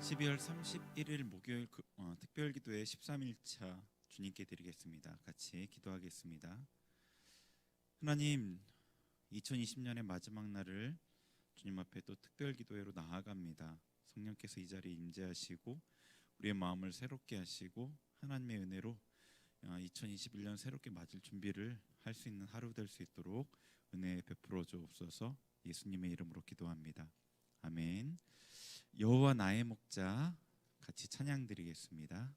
12월 31일 목요일 특별기도회 13일차 주님께 드리겠습니다. 같이 기도하겠습니다. 하나님, 2020년의 마지막 날을 주님 앞에 또 특별기도회로 나아갑니다. 성령께서 이 자리에 임재하시고 우리의 마음을 새롭게 하시고 하나님의 은혜로 2021년 새롭게 맞을 준비를 할 수 있는 하루 될 수 있도록 은혜 베풀어 주옵소서. 예수님의 이름으로 기도합니다. 아멘. 여호와 나의 목자, 같이 찬양 드리겠습니다.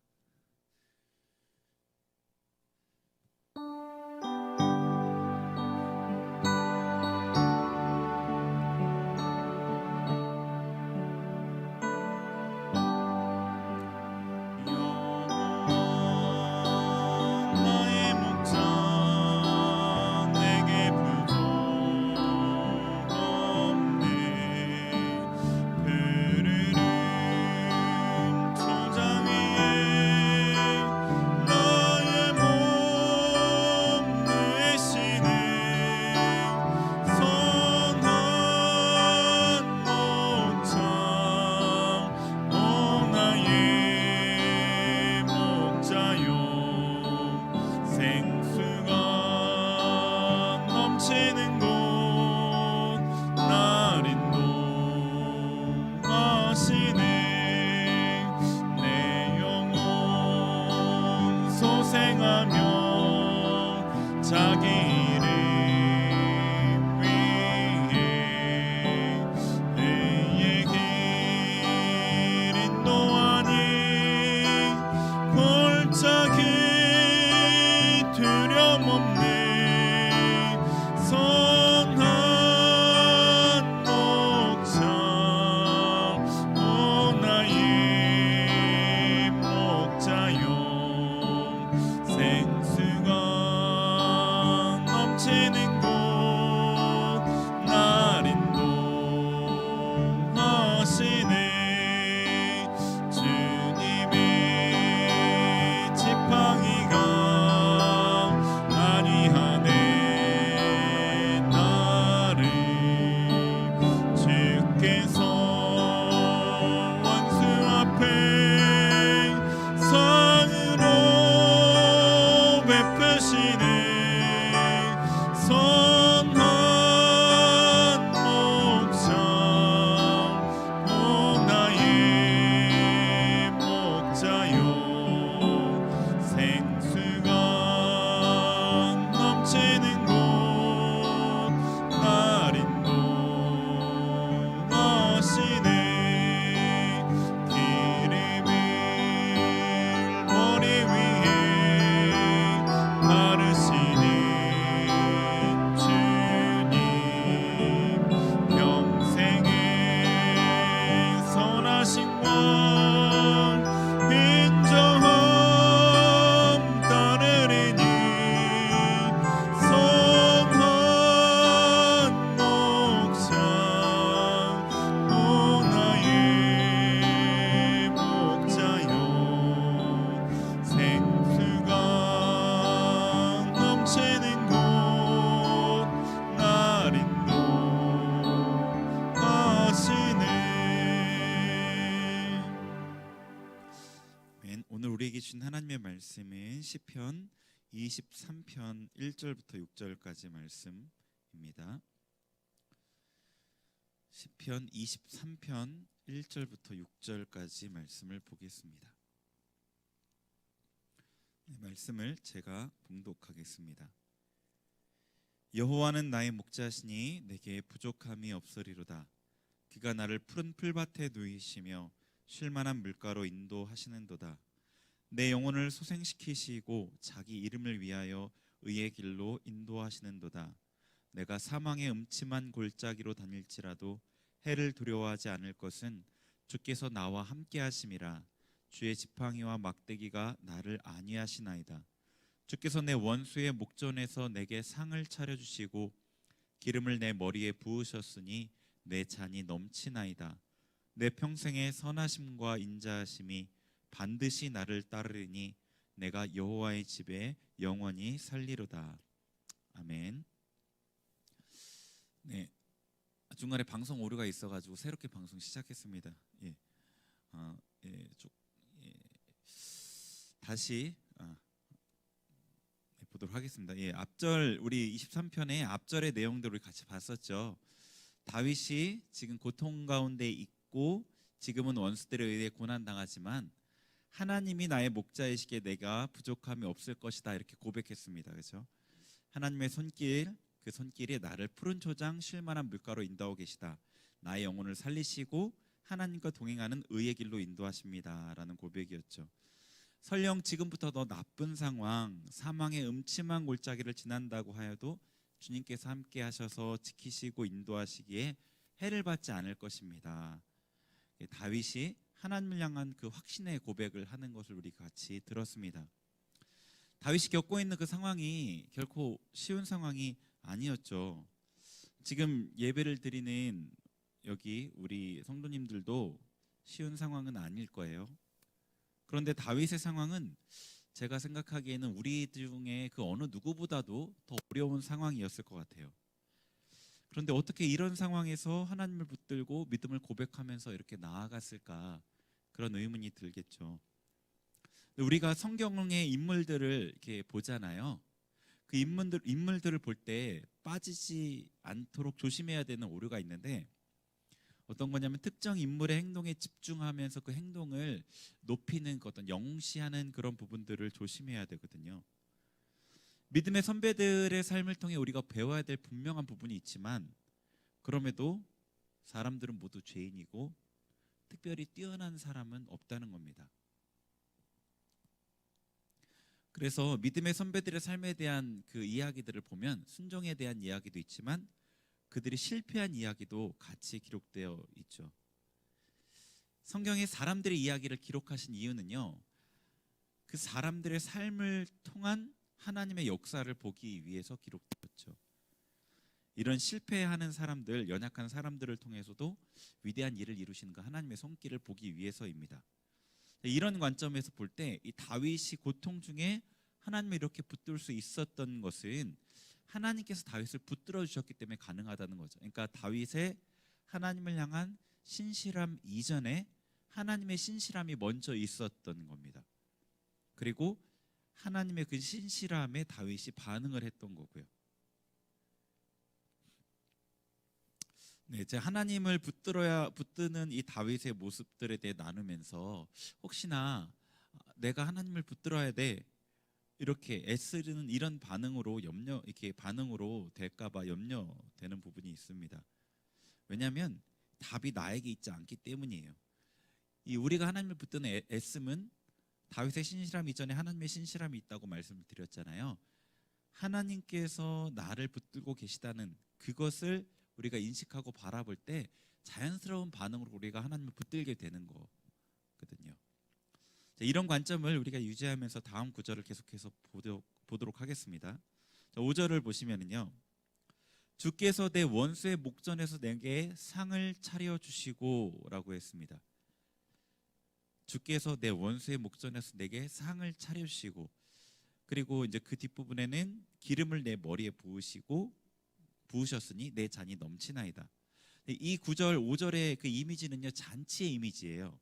오늘 우리에게 주신 하나님의 말씀은 시편 23편 1절부터 6절까지 말씀입니다. 시편 23편 1절부터 6절까지 말씀을 보겠습니다. 말씀을 제가 봉독하겠습니다. 여호와는 나의 목자시니 내게 부족함이 없으리로다. 그가 나를 푸른 풀밭에 누이시며 쉴만한 물가로 인도하시는도다. 내 영혼을 소생시키시고 자기 이름을 위하여 의의 길로 인도하시는도다. 내가 사망의 음침한 골짜기로 다닐지라도 해를 두려워하지 않을 것은 주께서 나와 함께 하심이라. 주의 지팡이와 막대기가 나를 안위하시나이다. 주께서 내 원수의 목전에서 내게 상을 차려주시고 기름을 내 머리에 부으셨으니 내 잔이 넘치나이다. 내 평생의 선하심과 인자하심이 반드시 나를 따르리니 내가 여호와의 집에 영원히 살리로다. 아멘. 네, 중간에 방송 오류가 있어가지고 새롭게 방송 시작했습니다. 다시 보도록 하겠습니다. 예, 앞절 우리 23편의 앞절의 내용들을 우리 같이 봤었죠. 다윗이 지금 고통 가운데 있고 지금은 원수들에 의해 고난 당하지만 하나님이 나의 목자이시기에 내가 부족함이 없을 것이다 이렇게 고백했습니다. 그렇죠? 하나님의 손길, 그 손길이 나를 푸른 초장 쉴만한 물가로 인도하고 계시다. 나의 영혼을 살리시고 하나님과 동행하는 의의 길로 인도하십니다라는 고백이었죠. 설령 지금부터 더 나쁜 상황, 사망의 음침한 골짜기를 지난다고 하여도 주님께서 함께 하셔서 지키시고 인도하시기에 해를 받지 않을 것입니다. 다윗이 하나님을 향한 그 확신의 고백을 하는 것을 우리 같이 들었습니다. 다윗이 겪고 있는 그 상황이 결코 쉬운 상황이 아니었죠. 지금 예배를 드리는 여기 우리 성도님들도 쉬운 상황은 아닐 거예요. 그런데 다윗의 상황은 제가 생각하기에는 우리 중에 그 어느 누구보다도 더 어려운 상황이었을 것 같아요. 그런데 어떻게 이런 상황에서 하나님을 붙들고 믿음을 고백하면서 이렇게 나아갔을까, 그런 의문이 들겠죠. 우리가 성경의 인물들을 이렇게 보잖아요. 그 인물들을 볼 때 빠지지 않도록 조심해야 되는 오류가 있는데, 어떤 거냐면 특정 인물의 행동에 집중하면서 그 행동을 높이는 어떤 영시하는 그런 부분들을 조심해야 되거든요. 믿음의 선배들의 삶을 통해 우리가 배워야 될 분명한 부분이 있지만, 그럼에도 사람들은 모두 죄인이고 특별히 뛰어난 사람은 없다는 겁니다. 그래서 믿음의 선배들의 삶에 대한 그 이야기들을 보면 순종에 대한 이야기도 있지만 그들이 실패한 이야기도 같이 기록되어 있죠. 성경에 사람들의 이야기를 기록하신 이유는요, 그 사람들의 삶을 통한 하나님의 역사를 보기 위해서 기록되었죠. 이런 실패하는 사람들, 연약한 사람들을 통해서도 위대한 일을 이루시는 그 하나님의 손길을 보기 위해서입니다. 이런 관점에서 볼 때 이 다윗이 고통 중에 하나님을 이렇게 붙들 수 있었던 것은 하나님께서 다윗을 붙들어 주셨기 때문에 가능하다는 거죠. 그러니까 다윗의 하나님을 향한 신실함 이전에 하나님의 신실함이 먼저 있었던 겁니다. 그리고 하나님의 그 신실함에 다윗이 반응을 했던 거고요. 네, 이제 하나님을 붙드는 이 다윗의 모습들에 대해 나누면서 혹시나 내가 하나님을 붙들어야 돼 이렇게 애쓰는 이런 반응으로 이렇게 반응으로 될까봐 염려되는 부분이 있습니다. 왜냐하면 답이 나에게 있지 않기 때문이에요. 이 우리가 하나님을 붙드는 애씀은 다윗의 신실함 이전에 하나님의 신실함이 있다고 말씀을 드렸잖아요. 하나님께서 나를 붙들고 계시다는 그것을 우리가 인식하고 바라볼 때 자연스러운 반응으로 우리가 하나님을 붙들게 되는 거거든요. 이런 관점을 우리가 유지하면서 다음 구절을 계속해서 보도록 하겠습니다. 5절을 보시면은요, 주께서 내 원수의 목전에서 내게 상을 차려주시고 라고 했습니다. 주께서 내 원수의 목전에서 내게 상을 차려주시고, 그리고 이제 그 뒷부분에는 기름을 내 머리에 부으셨으니 내 잔이 넘치나이다. 이 9절 5절의 그 이미지는요, 잔치의 이미지예요.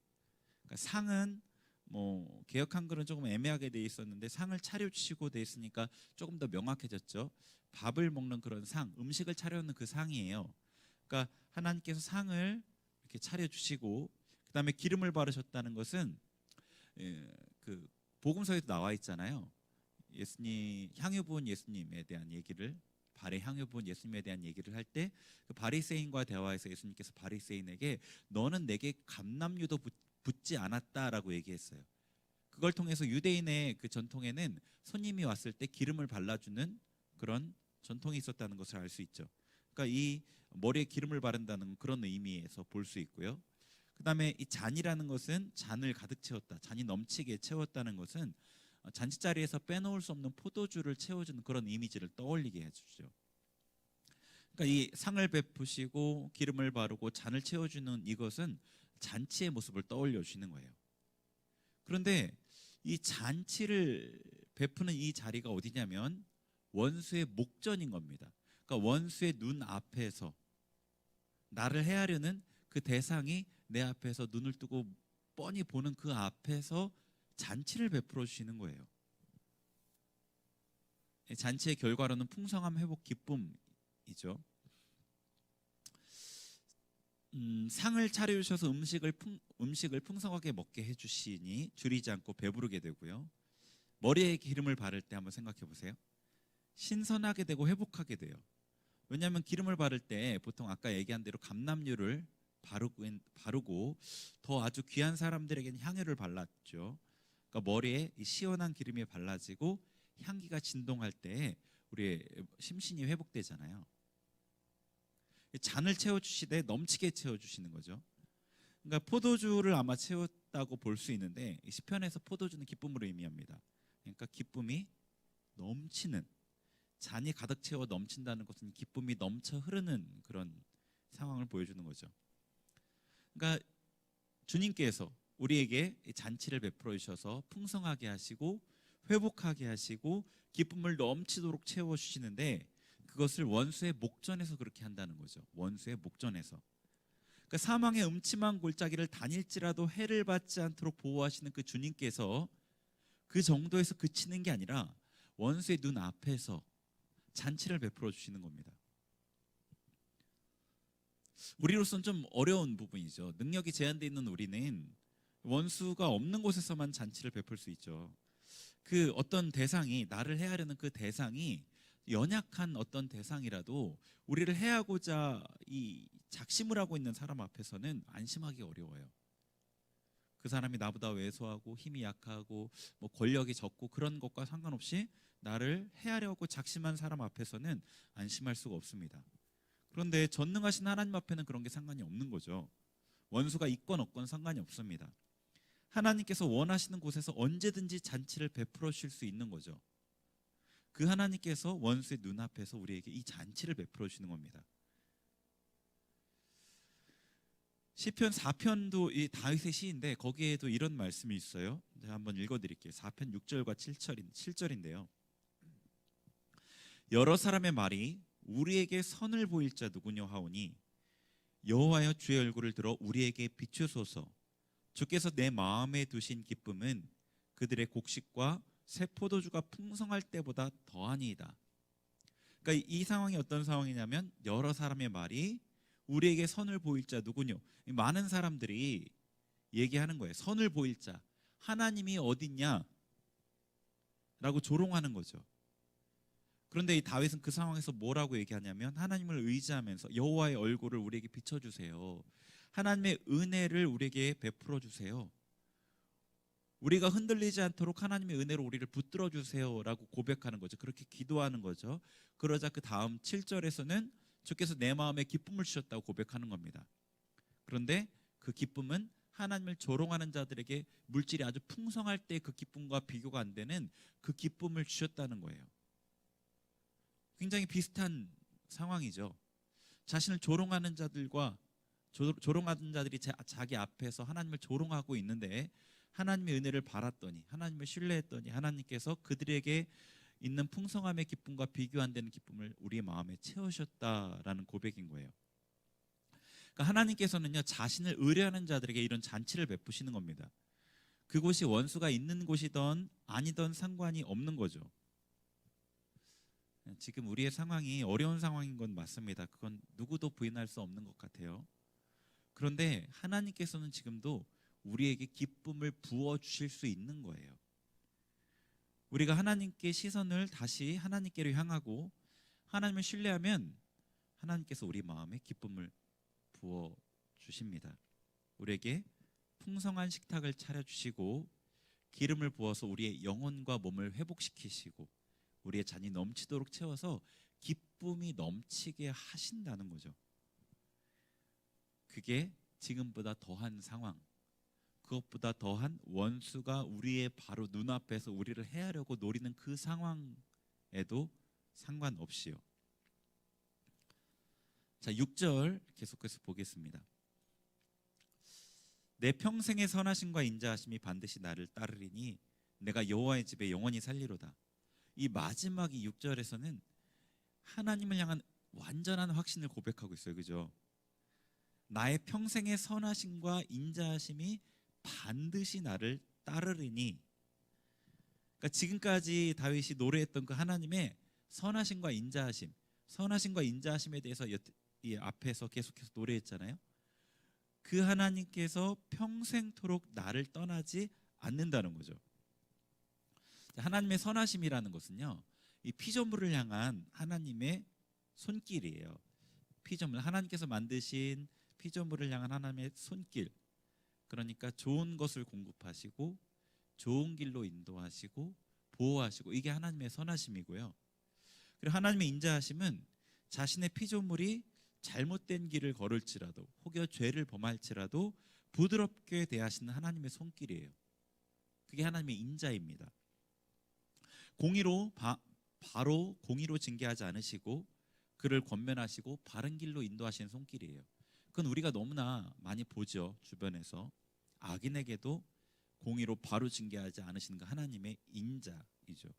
그러니까 상은 뭐 개역 한글은 조금 애매하게 돼 있었는데 상을 차려주시고 돼 있으니까 조금 더 명확해졌죠. 밥을 먹는 그런 상, 음식을 차려놓는 그 상이에요. 그러니까 하나님께서 상을 이렇게 차려주시고 그다음에 기름을 바르셨다는 것은 그 복음서에도 나와 있잖아요. 예수님 향유 부은 예수님에 대한 얘기를, 발에 향유 부은 예수님에 대한 얘기를 할 때 그 바리새인과 대화에서 예수님께서 바리새인에게 너는 내게 감람유도 붓지 않았다라고 얘기했어요. 그걸 통해서 유대인의 그 전통에는 손님이 왔을 때 기름을 발라주는 그런 전통이 있었다는 것을 알 수 있죠. 그러니까 이 머리에 기름을 바른다는 그런 의미에서 볼 수 있고요. 그 다음에 이 잔이라는 것은 잔을 가득 채웠다, 잔이 넘치게 채웠다는 것은 잔치자리에서 빼놓을 수 없는 포도주를 채워주는 그런 이미지를 떠올리게 해주죠. 그러니까 이 상을 베푸시고 기름을 바르고 잔을 채워주는 이것은 잔치의 모습을 떠올려 주시는 거예요. 그런데 이 잔치를 베푸는 이 자리가 어디냐면 원수의 목전인 겁니다. 그러니까 원수의 눈 앞에서 나를 해하려는 그 대상이 내 앞에서 눈을 뜨고 뻔히 보는 그 앞에서 잔치를 베풀어 주시는 거예요. 잔치의 결과로는 풍성함, 회복, 기쁨이죠. 상을 차려주셔서 음식을 풍성하게 먹게 해주시니 줄이지 않고 배부르게 되고요. 머리에 기름을 바를 때 한번 생각해 보세요. 신선하게 되고 회복하게 돼요. 왜냐하면 기름을 바를 때 보통 아까 얘기한 대로 감람유를 바르고 더 아주 귀한 사람들에게는 향유를 발랐죠. 그러니까 머리에 이 시원한 기름이 발라지고 향기가 진동할 때 우리의 심신이 회복되잖아요. 잔을 채워주시되 넘치게 채워주시는 거죠. 그러니까 포도주를 아마 채웠다고 볼 수 있는데 시편에서 포도주는 기쁨으로 의미합니다. 그러니까 기쁨이 넘치는, 잔이 가득 채워 넘친다는 것은 기쁨이 넘쳐 흐르는 그런 상황을 보여주는 거죠. 그러니까 주님께서 우리에게 잔치를 베풀어 주셔서 풍성하게 하시고 회복하게 하시고 기쁨을 넘치도록 채워주시는데 그것을 원수의 목전에서 그렇게 한다는 거죠. 원수의 목전에서. 그러니까 사망의 음침한 골짜기를 다닐지라도 해를 받지 않도록 보호하시는 그 주님께서 그 정도에서 그치는 게 아니라 원수의 눈 앞에서 잔치를 베풀어 주시는 겁니다. 우리로서는 좀 어려운 부분이죠. 능력이 제한되어 있는 우리는 원수가 없는 곳에서만 잔치를 베풀 수 있죠. 그 어떤 대상이, 나를 해하려는 그 대상이 연약한 어떤 대상이라도 우리를 해하고자 이 작심을 하고 있는 사람 앞에서는 안심하기 어려워요. 그 사람이 나보다 왜소하고 힘이 약하고 뭐 권력이 적고 그런 것과 상관없이 나를 해하려고 작심한 사람 앞에서는 안심할 수가 없습니다. 그런데 전능하신 하나님 앞에는 그런 게 상관이 없는 거죠. 원수가 있건 없건 상관이 없습니다. 하나님께서 원하시는 곳에서 언제든지 잔치를 베풀어 주실 수 있는 거죠. 그 하나님께서 원수의 눈앞에서 우리에게 이 잔치를 베풀어 주시는 겁니다. 시편 4편도 이 다윗의 시인데 거기에도 이런 말씀이 있어요. 제가 한번 읽어드릴게요. 4편 6절과 7절인데요. 여러 사람의 말이 우리에게 선을 보일 자 누구냐 하오니 여호와여 주의 얼굴을 들어 우리에게 비추소서. 주께서 내 마음에 두신 기쁨은 그들의 곡식과 새 포도주가 풍성할 때보다 더하니이다. 그러니까 이 상황이 어떤 상황이냐면 여러 사람의 말이 우리에게 선을 보일 자 누구뇨? 많은 사람들이 얘기하는 거예요. 선을 보일 자, 하나님이 어딨냐? 라고 조롱하는 거죠. 그런데 이 다윗은 그 상황에서 뭐라고 얘기하냐면 하나님을 의지하면서 여호와의 얼굴을 우리에게 비춰주세요. 하나님의 은혜를 우리에게 베풀어 주세요. 우리가 흔들리지 않도록 하나님의 은혜로 우리를 붙들어 주세요 라고 고백하는 거죠. 그렇게 기도하는 거죠. 그러자 그 다음 7절에서는 주께서 내 마음에 기쁨을 주셨다고 고백하는 겁니다. 그런데 그 기쁨은 하나님을 조롱하는 자들에게 물질이 아주 풍성할 때 그 기쁨과 비교가 안 되는 그 기쁨을 주셨다는 거예요. 굉장히 비슷한 상황이죠. 자신을 조롱하는 자들과 조롱하는 자들이 자기 앞에서 하나님을 조롱하고 있는데 하나님의 은혜를 바랐더니, 하나님을 신뢰했더니 하나님께서 그들에게 있는 풍성함의 기쁨과 비교 안 되는 기쁨을 우리의 마음에 채우셨다라는 고백인 거예요. 그러니까 하나님께서는요, 자신을 의뢰하는 자들에게 이런 잔치를 베푸시는 겁니다. 그곳이 원수가 있는 곳이든 아니든 상관이 없는 거죠. 지금 우리의 상황이 어려운 상황인 건 맞습니다. 그건 누구도 부인할 수 없는 것 같아요. 그런데 하나님께서는 지금도 우리에게 기쁨을 부어주실 수 있는 거예요. 우리가 하나님께 시선을 다시 하나님께로 향하고 하나님을 신뢰하면 하나님께서 우리 마음에 기쁨을 부어주십니다. 우리에게 풍성한 식탁을 차려주시고 기름을 부어서 우리의 영혼과 몸을 회복시키시고 우리의 잔이 넘치도록 채워서 기쁨이 넘치게 하신다는 거죠. 그게 지금보다 더한 상황, 그것보다 더한 원수가 우리의 바로 눈앞에서 우리를 해하려고 노리는 그 상황에도 상관없이요. 자, 6절 계속해서 보겠습니다. 내 평생의 선하심과 인자하심이 반드시 나를 따르리니 내가 여호와의 집에 영원히 살리로다. 이 마지막 이 6절에서는 하나님을 향한 완전한 확신을 고백하고 있어요. 그죠? 나의 평생의 선하심과 인자하심이 반드시 나를 따르리니 그러니까 지금까지 다윗이 노래했던 그 하나님의 선하심과 인자하심, 선하심과 인자하심에 대해서 이 앞에서 계속해서 노래했잖아요. 그 하나님께서 평생토록 나를 떠나지 않는다는 거죠. 하나님의 선하심이라는 것은요, 이 피조물을 향한 하나님의 손길이에요. 피조물, 하나님께서 만드신 피조물을 향한 하나님의 손길. 그러니까 좋은 것을 공급하시고 좋은 길로 인도하시고 보호하시고, 이게 하나님의 선하심이고요. 그리고 하나님의 인자하심은 자신의 피조물이 잘못된 길을 걸을지라도 혹여 죄를 범할지라도 부드럽게 대하시는 하나님의 손길이에요. 그게 하나님의 인자입니다. 바로 공의로 징계하지 않으시고 그를 권면하시고 바른 길로 인도하시는 손길이에요. 그건 우리가 너무나 많이 보죠. 주변에서 악인에게도 공의로 바로 징계하지 않으시는 그 하나님의 인자이죠.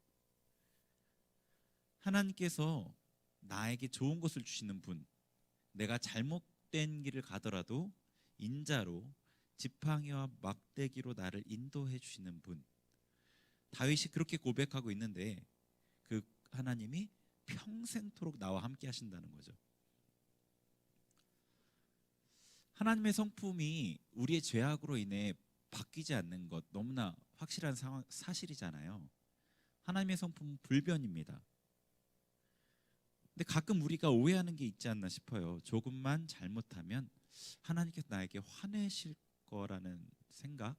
하나님께서 나에게 좋은 것을 주시는 분, 내가 잘못된 길을 가더라도 인자로 지팡이와 막대기로 나를 인도해 주시는 분, 다윗이 그렇게 고백하고 있는데 그 하나님이 평생토록 나와 함께 하신다는 거죠. 하나님의 성품이 우리의 죄악으로 인해 바뀌지 않는 것, 너무나 확실한 사실이잖아요. 하나님의 성품은 불변입니다. 근데 가끔 우리가 오해하는 게 있지 않나 싶어요. 조금만 잘못하면 하나님께서 나에게 화내실 거라는 생각,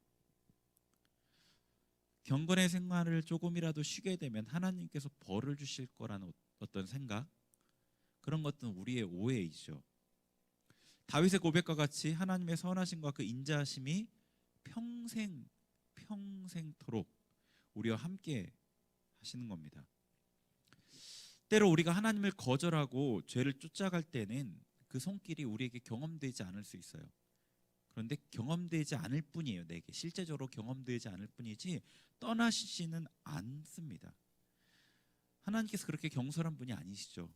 경건의 생활을 조금이라도 쉬게 되면 하나님께서 벌을 주실 거라는 어떤 생각, 그런 것들은 우리의 오해이죠. 다윗의 고백과 같이 하나님의 선하심과 그 인자하심이 평생토록 우리와 함께 하시는 겁니다. 때로 우리가 하나님을 거절하고 죄를 쫓아갈 때는 그 손길이 우리에게 경험되지 않을 수 있어요. 그런데 경험되지 않을 뿐이에요. 내게 실제적으로 경험되지 않을 뿐이지 떠나시지는 않습니다. 하나님께서 그렇게 경솔한 분이 아니시죠.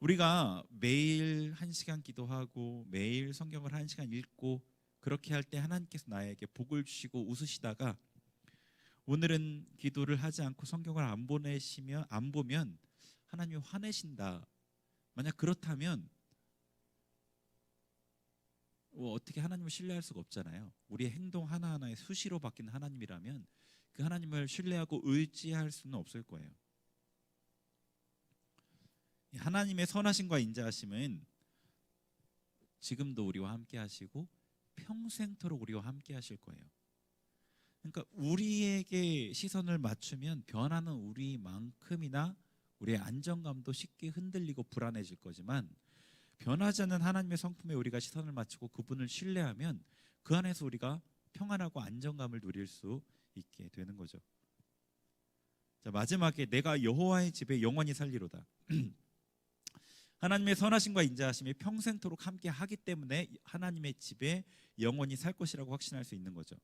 우리가 매일 1시간 기도하고 매일 성경을 1시간 읽고 그렇게 할 때 하나님께서 나에게 복을 주시고 웃으시다가 오늘은 기도를 하지 않고 성경을 안 보면 하나님이 화내신다. 만약 그렇다면 어떻게 하나님을 신뢰할 수가 없잖아요. 우리의 행동 하나하나에 수시로 바뀌는 하나님이라면 그 하나님을 신뢰하고 의지할 수는 없을 거예요. 하나님의 선하심과 인자하심은 지금도 우리와 함께 하시고 평생토록 우리와 함께 하실 거예요. 그러니까 우리에게 시선을 맞추면 변하는 우리만큼이나 우리의 안정감도 쉽게 흔들리고 불안해질 거지만, 변하지 않는 하나님의 성품에 우리가 시선을 맞추고 그분을 신뢰하면 그 안에서 우리가 평안하고 안정감을 누릴 수 있게 되는 거죠. 자, 마지막에 내가 여호와의 집에 영원히 살리로다. 하나님의 선하심과 인자하심이 평생토록 함께 하기 때문에 하나님의 집에 영원히 살 것이라고 확신할 수 있는 거죠.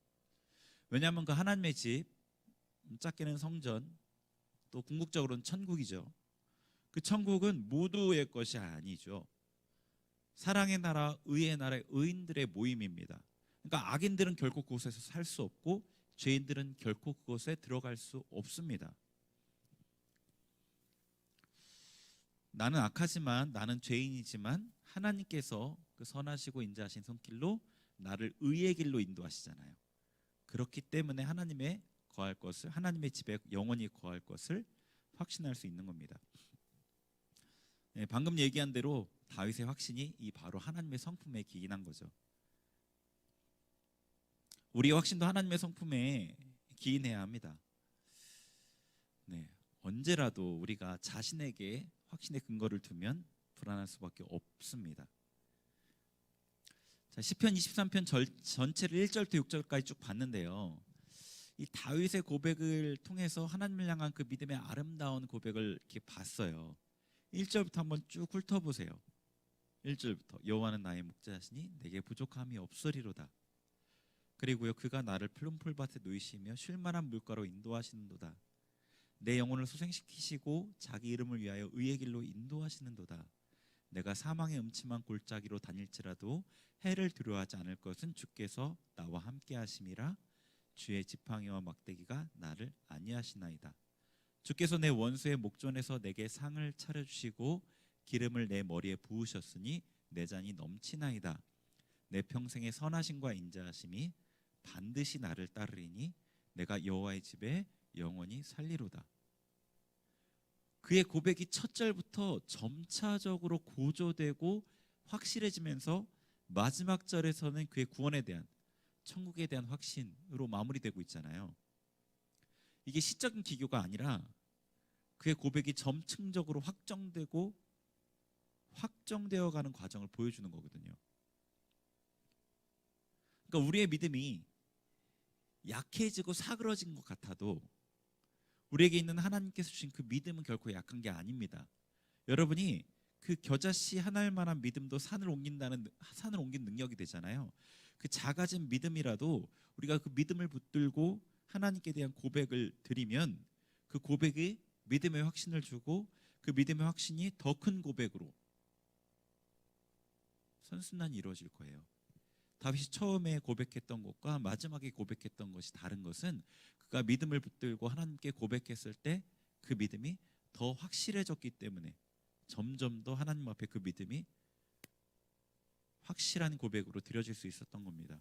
왜냐하면 그 하나님의 집, 작게는 성전, 또 궁극적으로는 천국이죠. 그 천국은 모두의 것이 아니죠. 사랑의 나라, 의의 나라의 의인들의 모임입니다. 그러니까 악인들은 결코 그곳에서 살 수 없고 죄인들은 결코 그곳에 들어갈 수 없습니다. 나는 악하지만, 나는 죄인이지만 하나님께서 그 선하시고 인자하신 손길로 나를 의의 길로 인도하시잖아요. 그렇기 때문에 하나님의 집에 영원히 거할 것을 확신할 수 있는 겁니다. 네, 방금 얘기한 대로 다윗의 확신이 이 바로 하나님의 성품에 기인한 거죠. 우리의 확신도 하나님의 성품에 기인해야 합니다. 네, 언제라도 우리가 자신에게 확신의 근거를 두면 불안할 수밖에 없습니다. 자, 시편 23편 전체를 1절부터 6절까지 쭉 봤는데요. 이 다윗의 고백을 통해서 하나님을 향한 그 믿음의 아름다운 고백을 이렇게 봤어요. 1절부터 한번 쭉 훑어보세요. 1절부터 여호와는 나의 목자시니 내게 부족함이 없으리로다. 그리고요, 그가 나를 푸른 풀밭에 누이시며 쉴만한 물가로 인도하시는도다. 내 영혼을 소생시키시고 자기 이름을 위하여 의의 길로 인도하시는도다. 내가 사망의 음침한 골짜기로 다닐지라도 해를 두려워하지 않을 것은 주께서 나와 함께 하심이라. 주의 지팡이와 막대기가 나를 안위하시나이다. 주께서 내 원수의 목전에서 내게 상을 차려주시고 기름을 내 머리에 부으셨으니 내 잔이 넘치나이다. 내 평생의 선하심과 인자하심이 반드시 나를 따르리니 내가 여호와의 집에 영원히 살리로다. 그의 고백이 첫 절부터 점차적으로 고조되고 확실해지면서 마지막 절에서는 그의 구원에 대한, 천국에 대한 확신으로 마무리되고 있잖아요. 이게 시적인 기교가 아니라 그의 고백이 점층적으로 확정되어 가는 과정을 보여주는 거거든요. 그러니까 우리의 믿음이 약해지고 사그러진 것 같아도 우리에게 있는 하나님께서 주신 그 믿음은 결코 약한 게 아닙니다. 여러분이 그 겨자씨 하나일 만한 믿음도 산을 옮긴 능력이 되잖아요. 그 작아진 믿음이라도 우리가 그 믿음을 붙들고 하나님께 대한 고백을 드리면 그 고백이 믿음의 확신을 주고 그 믿음의 확신이 더 큰 고백으로 선순환이 이루어질 거예요. 다윗이 처음에 고백했던 것과 마지막에 고백했던 것이 다른 것은 그가 믿음을 붙들고 하나님께 고백했을 때 그 믿음이 더 확실해졌기 때문에 점점 더 하나님 앞에 그 믿음이 확실한 고백으로 드려질 수 있었던 겁니다.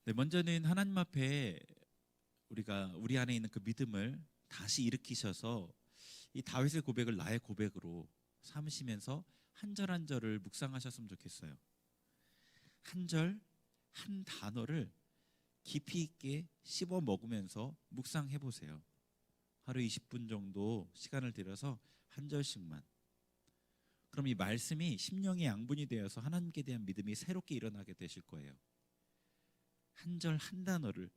네, 먼저는 하나님 앞에 우리가 우리 안에 있는 그 믿음을 다시 일으키셔서 이 다윗의 고백을 나의 고백으로 삼으시면서 한 절 한 절을 묵상하셨으면 좋겠어요. 한 절, 한 단어를 깊이 있게 씹어 먹으면서 묵상해 보세요. 하루 20분 정도 시간을 들여서 한 절씩만. 그럼 이 말씀이 심령의 양분이 되어서 하나님께 대한 믿음이 새롭게 일어나게 되실 거예요. 한 절 한 단어를,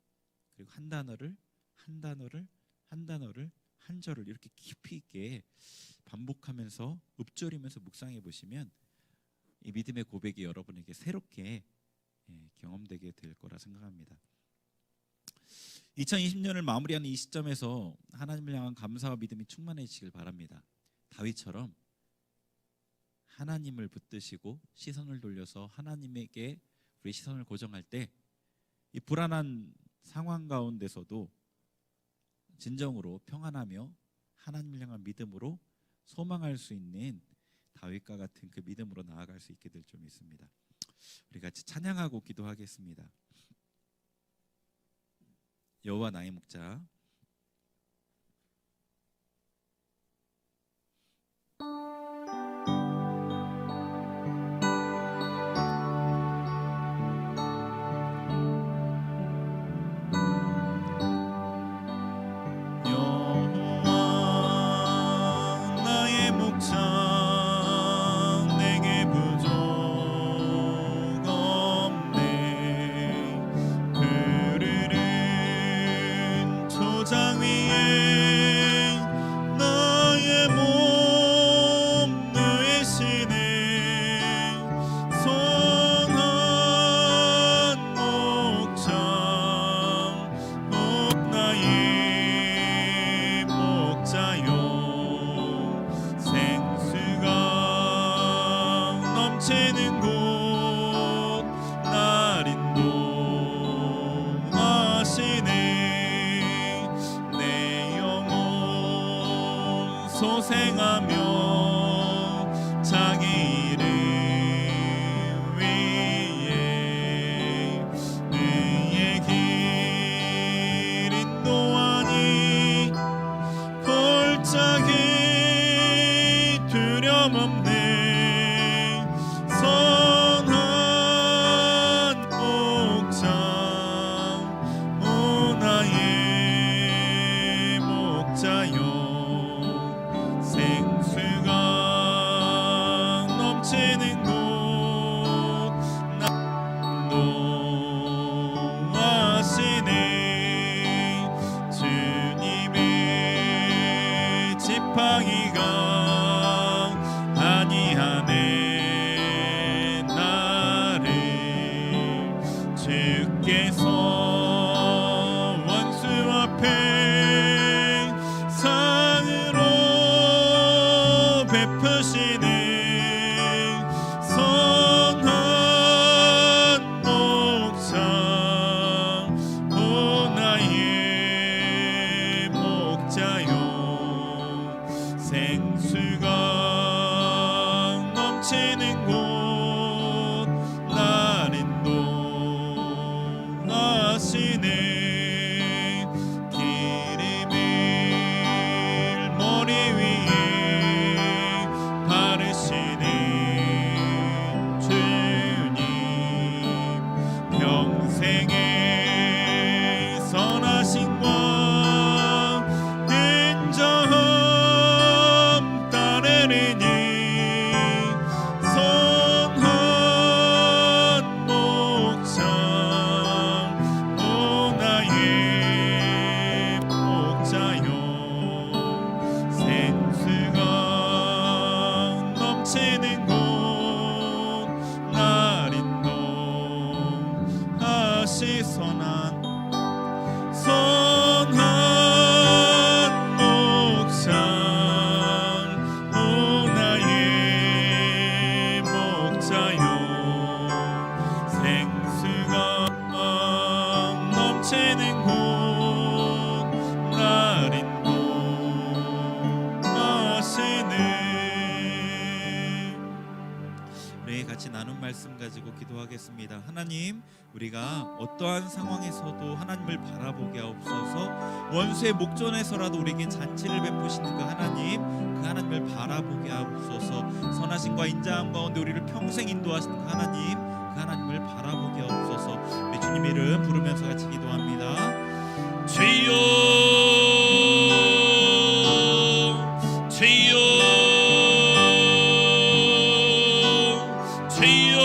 그리고 한 단어를 한 절을 이렇게 깊이 있게 반복하면서 읊조리면서 묵상해 보시면 이 믿음의 고백이 여러분에게 새롭게 경험되게 될 거라 생각합니다. 2020년을 마무리하는 이 시점에서 하나님을 향한 감사와 믿음이 충만해지길 바랍니다. 다윗처럼 하나님을 붙드시고 시선을 돌려서 하나님에게 우리 시선을 고정할 때 이 불안한 상황 가운데서도 진정으로 평안하며 하나님을 향한 믿음으로 소망할 수 있는 다윗과 같은 그 믿음으로 나아갈 수 있게 될 줄 믿습니다. 우리 같이 찬양하고 기도하겠습니다. 여호와 나의 목자. 소생하며 자기 이름 위에 의의 길 인도하니 골짜기 두려움없네 선한 목자 오 나의 목자여 생수가 넘치는 곳 인도하시네 주님의 지팡이가 안위하네 나를 주께서 원수 앞에 상으로 베푸시는 선한 목자 평생의 선하심과 인자함 따르리니 선한 목자 오 나의 목자여 생수가 넘치는 곳 날 인도하시 선한 목자 오 나의 목자여 생수가 넘치는 곳 날 인도하시네. 우리 같이 나눈 말씀 가지고 기도하겠습니다. 하나님, 우리가 어떠한 상황에서도 하나님을 바라보게 하옵소서. 원수의 목전에서라도 우리에게 잔치를 베푸시는 그 하나님, 그 하나님을 바라보게 하옵소서. 선하심과 인자함 가운데 우리를 평생 인도하시는 그 하나님, 그 하나님을 바라보게 하옵소서. 우리 주님 이름 부르면서 같이 기도합니다. 주여 주여 주여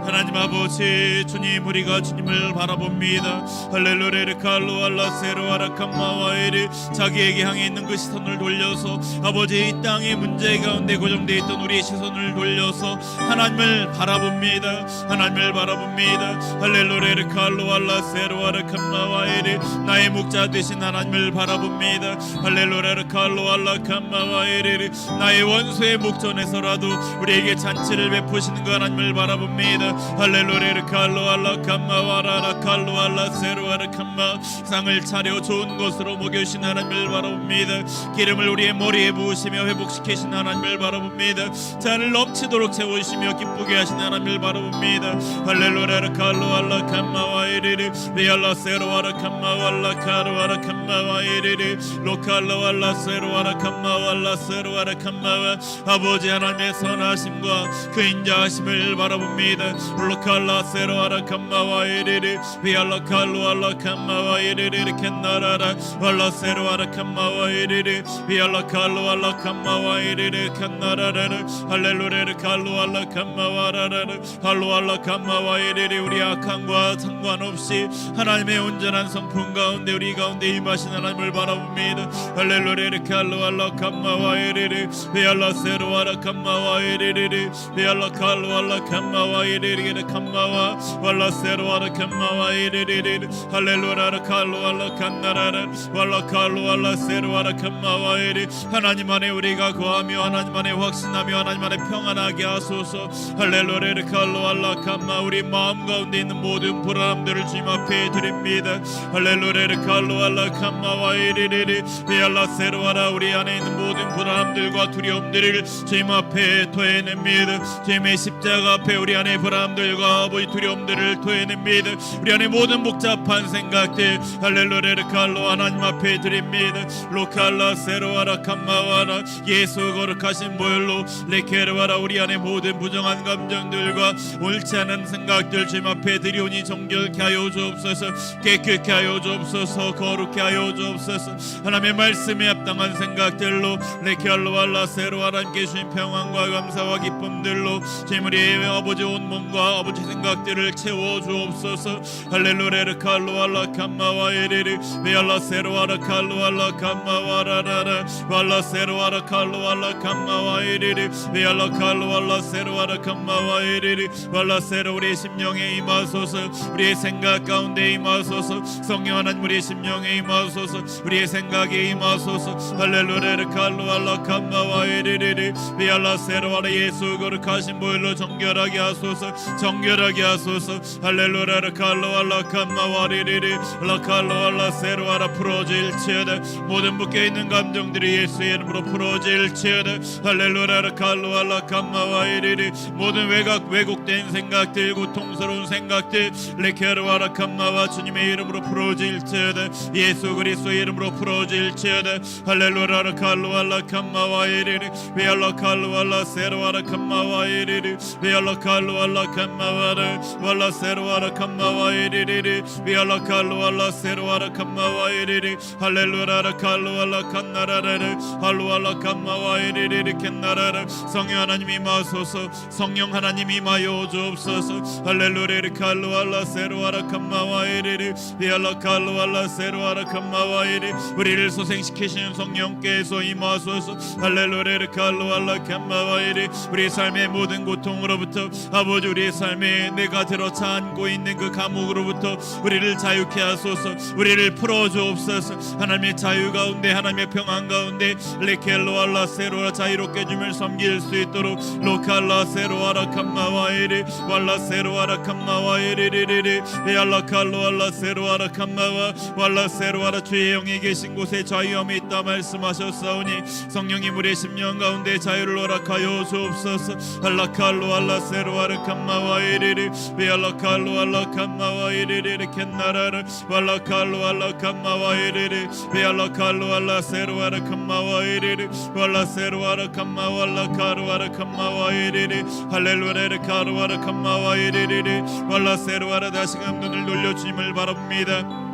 하나님 아버지 주님 우리가 주님을 바라봅니다. 할렐루야 칼로 알라세로 아라칸마와에리 자기에게 향해 있는 그 시선을 돌려서 아버지 이 땅의 문제 가운데 고정되어 있던 우리의 시선을 돌려서 하나님을 바라봅니다. 하나님을 바라봅니다. 할렐루야 칼로 알라세로 아라칸마와에리 나의 목자 되신 하나님을 바라봅니다. 할렐루야 칼로 알라칸마와에리 나의 원수의 목전에서라도 우리에게 잔치를 베푸시는 그 하나님을 바라봅니다. 할렐루야 칼로 알라칸마와라라 칼로 알라세로 아라칸마 상을 차려 좋은 것으로 먹여주신 하나님을 바라봅니다. 기름을 우리의 머리에 부으시며 회복시키신 하나님을 바라봅니다. 잔을 넘치도록 채우시며 기쁘게 하신 하나님을 바라봅니다. 할렐루야 칼로 알라칸마와 이리리 리알라세로 아라칸마와 알라카로 아라칸마와 이리리 로칼로 알라세로 아라칸마와 알라세로 아라칸마와 아버지 하나님의 선하심과 그 인자하심을 바라봅니다. 로칼라세로 아라칸마와 이리리 리알라칼로 알라칸마와 이리리 캔나라라 알라세로 아라칸마와 이리리 리알라칼로 알라칸마와 이리리 캔나라라 할렐루야 칼로 알라칸마와라라 할로 알라칸마와 이리리 우리 악함과 상관없이 하나님의 온전한 성품 가운데 우리 가운데 임하신 하나님을 바라봅니다. 할렐루야 칼로 알라칸마와 이리리 리알라세로 아라칸마와 이리리 리알라칼로 알라칸마와 이리리 칸마와 알라세로 아라칸마와 이리리 할렐루야 칼로 알라칸나라라 알라칼로 알라세로 아라칸마와 이리 하나님 안에 우리가 거하며 하나님 안에 확신하며 하나님 안에 평안하게 하소서. 할렐루야 칼로 알라칸마 우리 마음 가운데 있는 모든 불안함들을 주님 앞에 드립니다. 할렐루야 칼로 알라칸마와 이리리 리알라세로 아라 우리 안에 있는 모든 불안함들과 두려움들을 주님 앞에 토해냅니다. 주님의 십자가 앞에 우리 안에 불안함들과 아버지 두려움들을 토해냅니다. 우리 안에 모든 복잡한 생각들 할렐루야 칼로 하나님 앞에 드립니다. 로칼라세로 아라칸마와라 예수 거룩하신 보혈로 레케르와라 우리 안에 모든 부정한 감정들과 옳지 않은 생각들 주님 앞에 드리오니 정결케 하여 주옵소서. 깨끗게 하여 주옵소서. 거룩케 하여 주옵소서. 하나님의 말씀에 합당한 생각들로 레케알로알라세로 하나님께 주신 평안과 감사와 기쁨들로 주님 우리의 아버지 온몸과 아버지 생각들을 채워 주옵소서. 할렐루야 칼로 알라칸마와 이리리 베알라세로 아라칼로 알라칸마와라라라 발라세로 아라칼로 알라칸마와 이리리 베알라칼로 알라세로 아라칸마와 이리리 발라세로 우리의 심령에 임하소서. 우리의 생각 가운데 임하소서. 성령 하나님 우리의 심령에 임하소서. 우리의 생각에 임하소서. 할렐루야 칼로 알라칸마와 이리리 베알라세로 아라 예수 거룩하신 보혈로 정결하게 하소서. 정결하게 하소서. 할렐루야 라칼로알라 칸마와리리리 라칼로알라 세로아라 풀어질지어다. 모든 묶여있는 감정들이 예수의 이름으로 풀어질지어다. 할렐루야 라칼로알라 칸마와이리리 모든 왜곡된 생각들, 고통스러운 생각들 레케르와라 칸마와 주님의 이름으로 풀어질지어다. 예수 그리스도의 이름으로 풀어질지어다. 할렐루야 라칼로알라 칸마와이리리 베알라 칼로알라 세로아라 칸마와이리리 베알라 칼로알라 칸마와라 왈라 세로아라 칸마와이리리 베알라 칼로알라 세로아라 칸마와이리리 할렐루야 칼로알라 칸나라라 할로알라 칸마와이리리 캔나라라. 성령 하나님 임하소서. 성령 하나님 임하여 주옵소서. 할렐루야 칼로알라 세로아라 칸마와이리리 베알라 칼로알라 세로아라 칸마와이리 우리를 소생시키시는 성령께서 임하소서. 할렐루야 칼로알라 칸마와이리 우리 삶의 모든 고통으로부터 아버지 우리의 삶에 내가 들어차 안고 있는 그 감옥으로부터 우리를 자유케 하소서. 우리를 풀어주옵소서. 하나님의 자유 가운데 하나님의 평안 가운데 레켈로알라 세로라 자유롭게 주님을 섬길 수 있도록 로칼라 세로아라 칸마와이리 왈라 세로아라 칸마와이리리리 베알라 칼로알라 세로아라 칸마와 왈라 세로아라 주의 영이 계신 곳에 자유함이 있다 말씀하셨사오니 성령님 우리의 심령 가운데 자유를 허락하여 주옵소서. 알라 칼로알라 세로아라 칸마와이리리 베알라 칼로알라 칸마와이리리 캔나라라 왈라 칼로알라 칸마와이리리 베알라 칼로알라 세로아라 칸마와이리리 왈라 세로아라 칸마왈라 카로아라 칸마와이리리 할렐루야 카로아라 칸마와이리리 왈라 세로아라. 다시금 눈을 돌려 주님을 바라봅니다.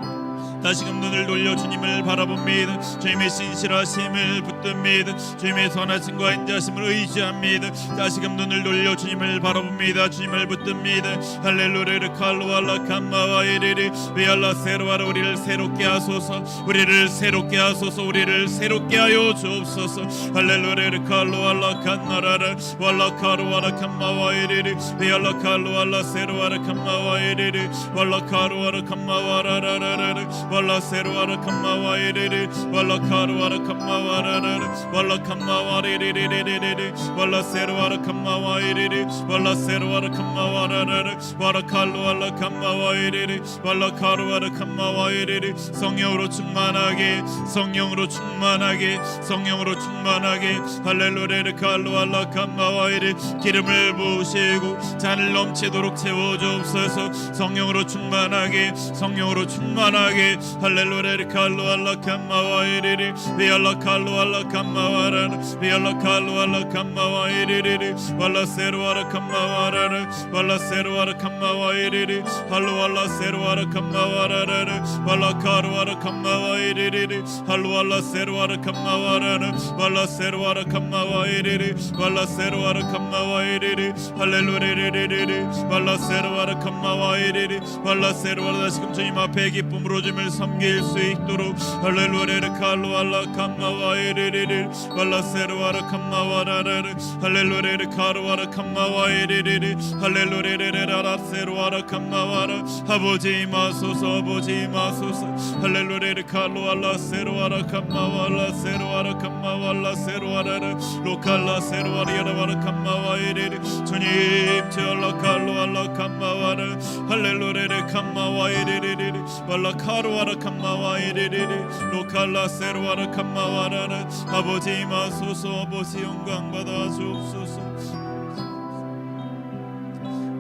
다시금 눈을 돌려 주님을 바라봅니다. 주님의 신실하심을 붙듭니다. 주님의 선하심과 인자심을 의지합니다. 다시금 눈을 돌려 주님을 바라봅니다. 주님을 붙듭니다. 할렐루야 칼로알라 칸마와이리리 베알라 세로아라 우리를 새롭게 하소서. 우리를 새롭게 하소서. 우리를 새롭게 하여 주옵소서. 할렐루야 칼로알라 칸나라라 왈라 카로아라 칸마와이리리 베알라 칼로알라 세로아라 칸마와이리리 왈라 카로아라 칸마와라라라라 왈라 세로아라 칸마와이리리 왈라 카로아라 칸마와라라라 왈라 칸마와리리리리리리 왈라 세로아라 칸마와이리리 왈라 세로아라 칸마와라라라 왈라 칼로알라 칸마와이리리 왈라 카로아라 칸마와이리리. 성령으로 충만하게 성령으로 충만하게 성령으로 충만하게 할렐루야 칼로알라 칸마와이리 기름을 부으시고 잔을 넘치도록 채워주옵소서. 성령으로 충만하게 성령으로 충만하게 할렐루야 칼로알라 칸마와이리리 베알라 칼로알라 칸마와라라 베알라 칼로알라 칸마와이리리 왈라 세로아라 칸마와라라 왈라 세로아라 칸마와이리리 할로알라 세로아라 칸마와라라 왈라 카로아라 칸마와이리리 할로알라 세로아라 칸마와라라 왈라 세로아라 칸마와이리리 왈라 세로아라 칸마와이리리 할렐루야리리리 왈라 세로아라 칸마와이리리 왈라 세로아라. 다시금 주님 앞에 기쁨으로 주님을 섬길 수 있도록 할렐루야 칼로알라 칸마와이리리 왈라 세로아라 칸마와라라 할렐루야 카로아라 칸마와이리리 할렐루야 세로아라 칸마와라. 아버지 임하소서 아버지 임하소서. 할렐루야 칼로알라 세로아라 칸마와라 세로아라 칸마와라 세로아라라 로칼라 세로아리아라 칸마와이리리 주님 제알라 칼로알라 칸마와라 할렐루야 칸마와이리리리 왈라 카로아라 칸마와이리리리 로칼라 세로아라 칸마와라라. 아버지 임하소서 아버지 영광 받아 주옵소서.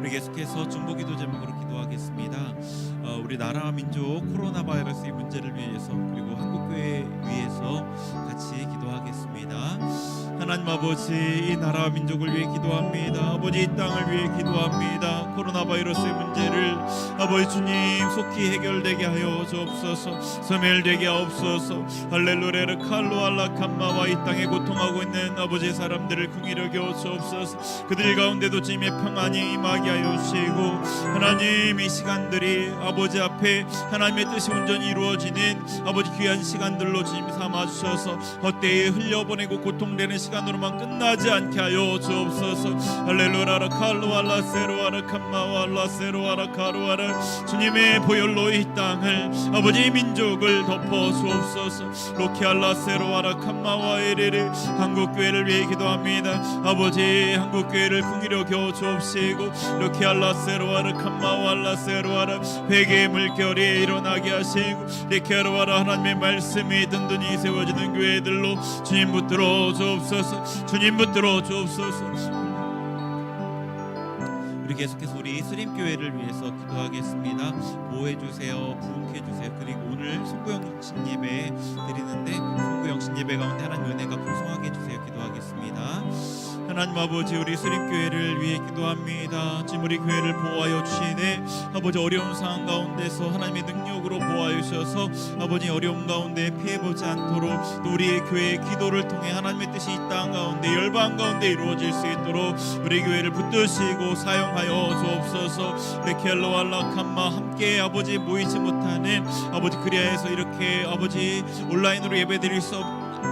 우리 계속해서 중보기도 제목으로 기도하겠습니다. 우리 나라와 민족 코로나 바이러스의 문제를 위해서 그리고 한국교회 위해서 같이 기도하겠습니다. 하나님 아버지 이 나라와 민족을 위해 기도합니다. 아버지 이 땅을 위해 기도합니다. 코로나 바이러스의 문제를 아버지 주님 속히 해결되게 하여 주옵소서. 소멸되게 하옵소서. 할렐루야 칼로알라 칸마와 이 땅에 고통하고 있는 아버지 사람들을 긍휼히 여겨 주옵소서. 그들 가운데도 주님의 평안이 임하게 하여 주시고 하나님 이 시간들이 아버지 앞에 하나님의 뜻이 온전히 이루어지는 아버지 귀한 시간들로 주님 삼아주셔서 헛되이 흘려보내고 고통되는 시간으로만 끝나지 않게 하여 주옵소서. 할렐루야 칼로알라 세로아라 칸마와라 세로아라 카로아라. 주님의 보혈로 이 땅을 아버지 민족을 덮어 주옵소서. 로키알라 세로아라 칸마와이리리 한국교회를 위해 기도합니다. 아버지 한국교회를 긍휼히 여겨 주옵시고 이렇게 알라세로와르 캄마왈라세로와라 회개의 물결이 일어나게 하시고 리케로와라 하나님의 말씀이 든든히 세워지는 교회들로 주님 붙들어 주옵소서. 주님 붙들어 주옵소서. 우리 계속해서 우리 수림교회를 위해서 기도하겠습니다. 보호해주세요, 부흥해주세요. 그리고 오늘 송구영신 예배 드리는데 송구영신 예배 가운데 하나님 은혜가 풍성하게 해주세요. 기도하겠습니다. 하나님 아버지, 우리 수림교회를 위해 기도합니다. 지금 우리 교회를 보호하여 주시네. 아버지, 어려운 상황 가운데서 하나님의 능력으로 보호하여 주셔서 아버지 어려운 가운데 피해보지 않도록, 또 우리의 교회의 기도를 통해 하나님의 뜻이 이 땅 가운데 열방 가운데 이루어질 수 있도록 우리 교회를 붙드시고 사용하여 주옵소서. 레켈로알라 캄마 함께 아버지 모이지 못하는 아버지 그리하여서 이렇게 아버지 온라인으로 예배드릴 수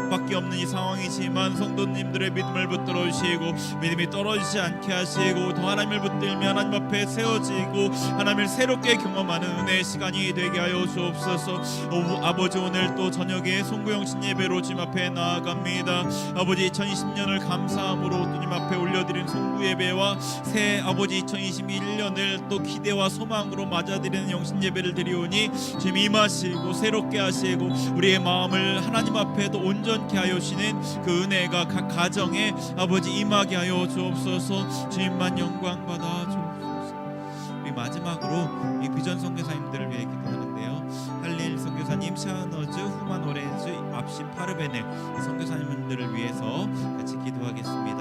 밖에 없는 이 상황이지만 성도님들의 믿음을 붙들어 주시고 믿음이 떨어지지 않게 하시고 더 하나님을 붙들며 하나님 앞에 세워지고 하나님을 새롭게 경험하는 은혜의 시간이 되게 하여 주옵소서. 아버지, 오늘 또 저녁에 송구영신 예배로 주님 앞에 나아갑니다. 아버지, 2020년을 감사함으로 주님 앞에 올려드린 송구 예배와 새 아버지 2021년을 또 기대와 소망으로 맞아들이는 영신 예배를 드리오니 주님 임하시고 새롭게 하시고 우리의 마음을 하나님 앞에도 온전케 하여 주시는 그 은혜가 각 가정에 아버지 임하게 하여 주옵소서. 주님만 영광 받아 주옵소서. 우리 마지막으로 이 비전 선교사님들을 위해 기도하는데요. 할릴 선교사님, 샤너즈, 후만 오레즈, 압신 파르베네 이 선교사님들을 위해서 같이 기도하겠습니다.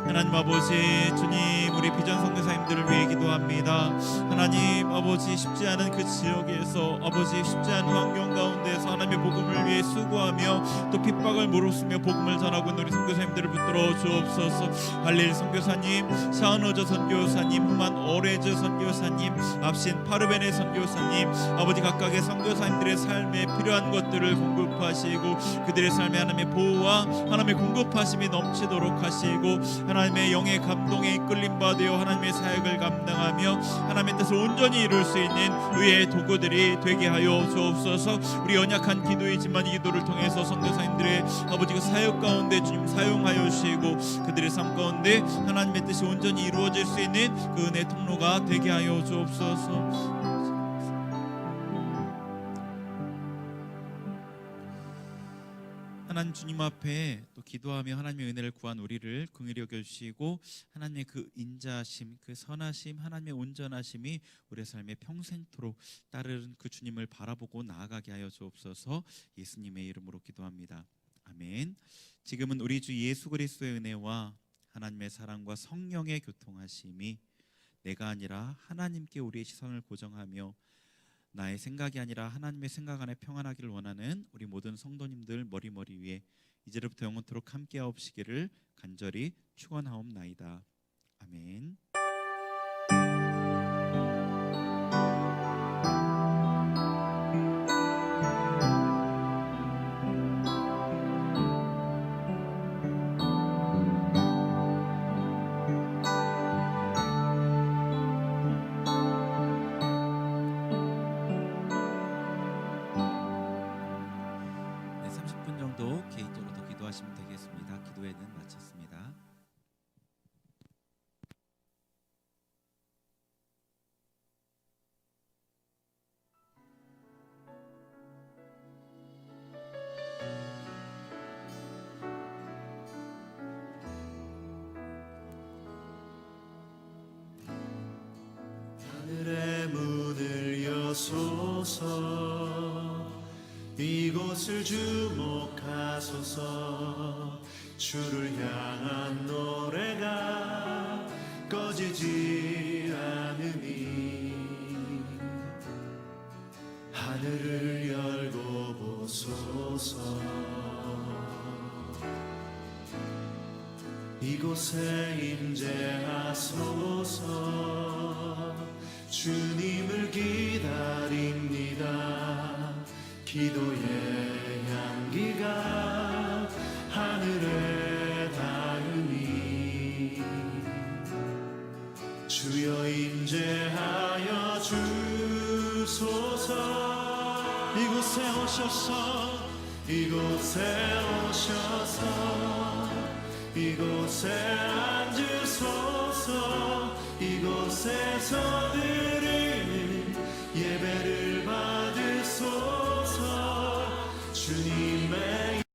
하나님 아버지, 주님 우리 비전 선교사님들을 위해 기도합니다. 하나님 아버지, 쉽지 않은 그 지역에서 아버지 쉽지 않은 환경 가운데서 하나님의 복음을 위해 수고하며 또 핍박을 무릅쓰며 복음을 전하고 있는 우리 선교사님들을 붙들어 주옵소서. 할릴 선교사님, 샤너저 선교사님, 후만 오레즈 선교사님, 압신 파르베네 선교사님, 아버지 각각의 선교사님들의 삶에 필요한 것들을 공급하시고 그들의 삶에 하나님의 보호와 하나님의 공급하심이 넘치도록 하시고 하나님의 영의 감동에 이끌림 받으여 하나님의 사역을 감당하며 하나님의 뜻을 온전히 이룰 수 있는 의의 도구들이 되게 하여 주옵소서. 우리 연약한 기도이지만 이 기도를 통해서 선교사님들의 아버지 그 사역 가운데 주님 사용하여 주시고 그들의 삶 가운데 하나님의 뜻이 온전히 이루어질 수 있는 그 은혜 통로가 되게 하여 주옵소서. 하나님 주님 앞에 또 기도하며 하나님의 은혜를 구한 우리를 긍휼히 여겨주시고 하나님의 그 인자하심, 그 선하심, 하나님의 온전하심이 우리의 삶에 평생토록 따르는 그 주님을 바라보고 나아가게 하여 주옵소서. 예수님의 이름으로 기도합니다. 아멘. 지금은 우리 주 예수 그리스도의 은혜와 하나님의 사랑과 성령의 교통하심이 내가 아니라 하나님께 우리의 시선을 고정하며 나의 생각이 아니라 하나님의 생각 안에 평안하기를 원하는 우리 모든 성도님들 머리 위에 이제부터 영원토록 함께하옵시기를 간절히 축원하옵나이다. 아멘. 개인적으로 더 기도하시면 되겠습니다. 기도회는 마쳤습니다. 하늘의 문을 여소서 이곳을 주목하소서. 주를 향한 노래가 꺼지지 않으니 하늘을 열고 보소서. 이곳에 임재하소서. 주님을 기다립니다. 기도의 향기가 하늘에 닿으니 주여 임재하여 주소서. 이곳에 오셔서 이곳에 오셔서 이곳에 앉으소서. 이곳에서 드리는 예배를 받으소서. 주님